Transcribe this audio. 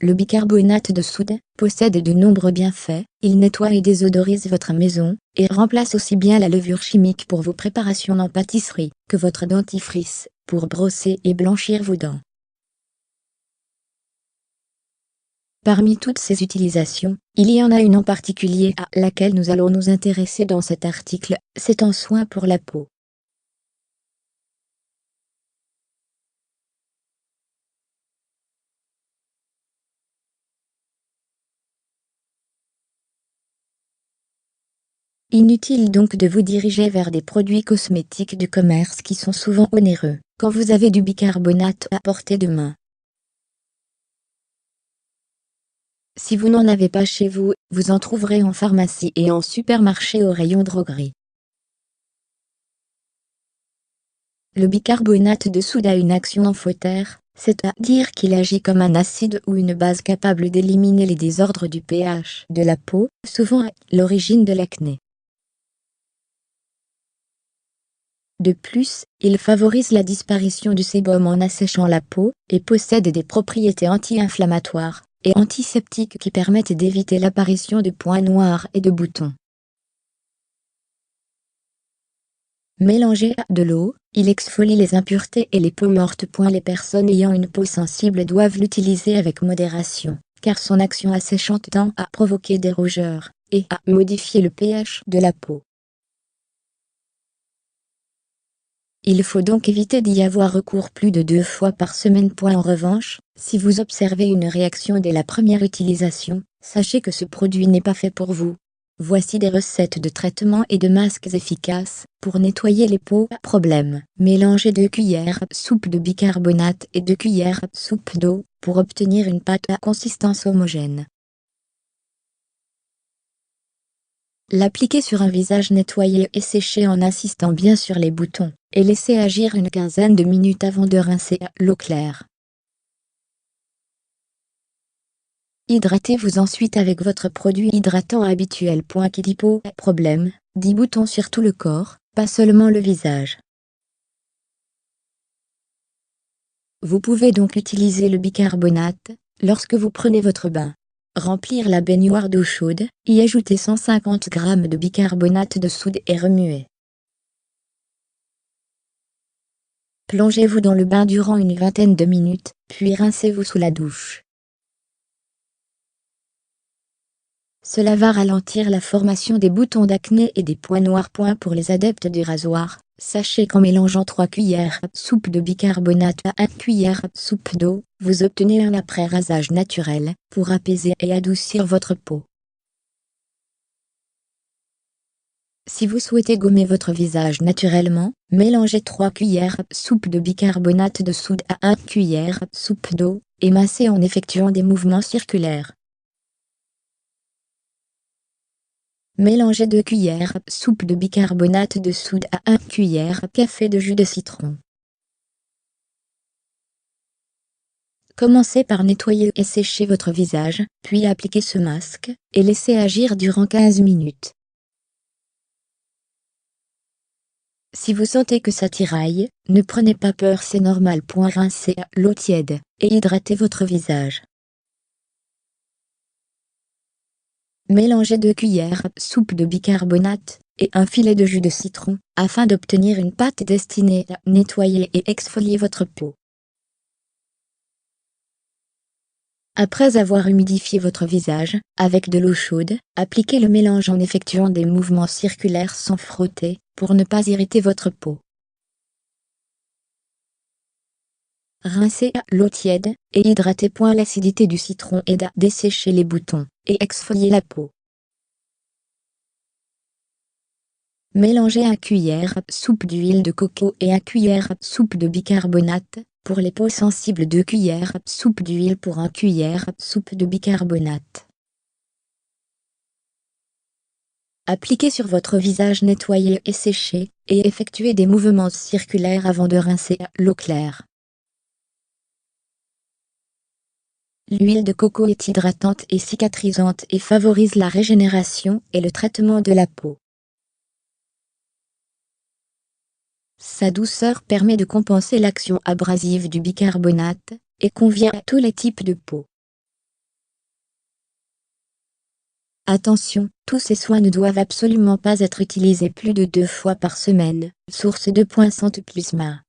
Le bicarbonate de soude possède de nombreux bienfaits. Il nettoie et désodorise votre maison, et remplace aussi bien la levure chimique pour vos préparations en pâtisserie, que votre dentifrice, pour brosser et blanchir vos dents. Parmi toutes ces utilisations, il y en a une en particulier à laquelle nous allons nous intéresser dans cet article, c'est un soin pour la peau. Inutile donc de vous diriger vers des produits cosmétiques du commerce qui sont souvent onéreux, quand vous avez du bicarbonate à portée de main. Si vous n'en avez pas chez vous, vous en trouverez en pharmacie et en supermarché au rayon droguerie. Le bicarbonate de soude a une action amphoter, c'est-à-dire qu'il agit comme un acide ou une base capable d'éliminer les désordres du pH de la peau, souvent à l'origine de l'acné. De plus, il favorise la disparition du sébum en asséchant la peau, et possède des propriétés anti-inflammatoires et antiseptiques qui permettent d'éviter l'apparition de points noirs et de boutons. Mélangé à de l'eau, il exfolie les impuretés et les peaux mortes. Les personnes ayant une peau sensible doivent l'utiliser avec modération, car son action asséchante tend à provoquer des rougeurs et à modifier le pH de la peau. Il faut donc éviter d'y avoir recours plus de 2 fois par semaine. En revanche, si vous observez une réaction dès la première utilisation, sachez que ce produit n'est pas fait pour vous. Voici des recettes de traitements et de masques efficaces pour nettoyer les peaux à problème. Mélangez 2 cuillères soupe de bicarbonate et 2 cuillères soupe d'eau pour obtenir une pâte à consistance homogène. L'appliquer sur un visage nettoyé et séché en insistant bien sur les boutons, et laisser agir une quinzaine de minutes avant de rincer à l'eau claire. Hydratez-vous ensuite avec votre produit hydratant habituel. Qui dit peau à problème, dit boutons sur tout le corps, pas seulement le visage. Vous pouvez donc utiliser le bicarbonate lorsque vous prenez votre bain. Remplir la baignoire d'eau chaude, y ajouter 150 g de bicarbonate de soude et remuer. Plongez-vous dans le bain durant une vingtaine de minutes, puis rincez-vous sous la douche. Cela va ralentir la formation des boutons d'acné et des points noirs. Pour les adeptes du rasoir, sachez qu'en mélangeant 3 cuillères soupe de bicarbonate à 1 cuillère soupe d'eau, vous obtenez un après-rasage naturel pour apaiser et adoucir votre peau. Si vous souhaitez gommer votre visage naturellement, mélangez 3 cuillères soupe de bicarbonate de soude à 1 cuillère soupe d'eau, et massez en effectuant des mouvements circulaires. Mélangez 2 cuillères soupe de bicarbonate de soude à 1 cuillère café de jus de citron. Commencez par nettoyer et sécher votre visage, puis appliquez ce masque, et laissez agir durant 15 minutes. Si vous sentez que ça tiraille, ne prenez pas peur, c'est normal. Rincez à l'eau tiède, et hydratez votre visage. Mélangez 2 cuillères soupe de bicarbonate et un filet de jus de citron, afin d'obtenir une pâte destinée à nettoyer et exfolier votre peau. Après avoir humidifié votre visage avec de l'eau chaude, appliquez le mélange en effectuant des mouvements circulaires sans frotter, pour ne pas irriter votre peau. Rincez à l'eau tiède, et hydratez. L'acidité du citron aide à dessécher les boutons et exfolier la peau. Mélangez 1 cuillère soupe d'huile de coco et 1 cuillère soupe de bicarbonate. Pour les peaux sensibles, 2 cuillères soupe d'huile pour 1 cuillère soupe de bicarbonate. Appliquez sur votre visage nettoyé et séché, et effectuez des mouvements circulaires avant de rincer à l'eau claire. L'huile de coco est hydratante et cicatrisante et favorise la régénération et le traitement de la peau. Sa douceur permet de compenser l'action abrasive du bicarbonate, et convient à tous les types de peau. Attention, tous ces soins ne doivent absolument pas être utilisés plus de 2 fois par semaine. Source 2.1 Plusma.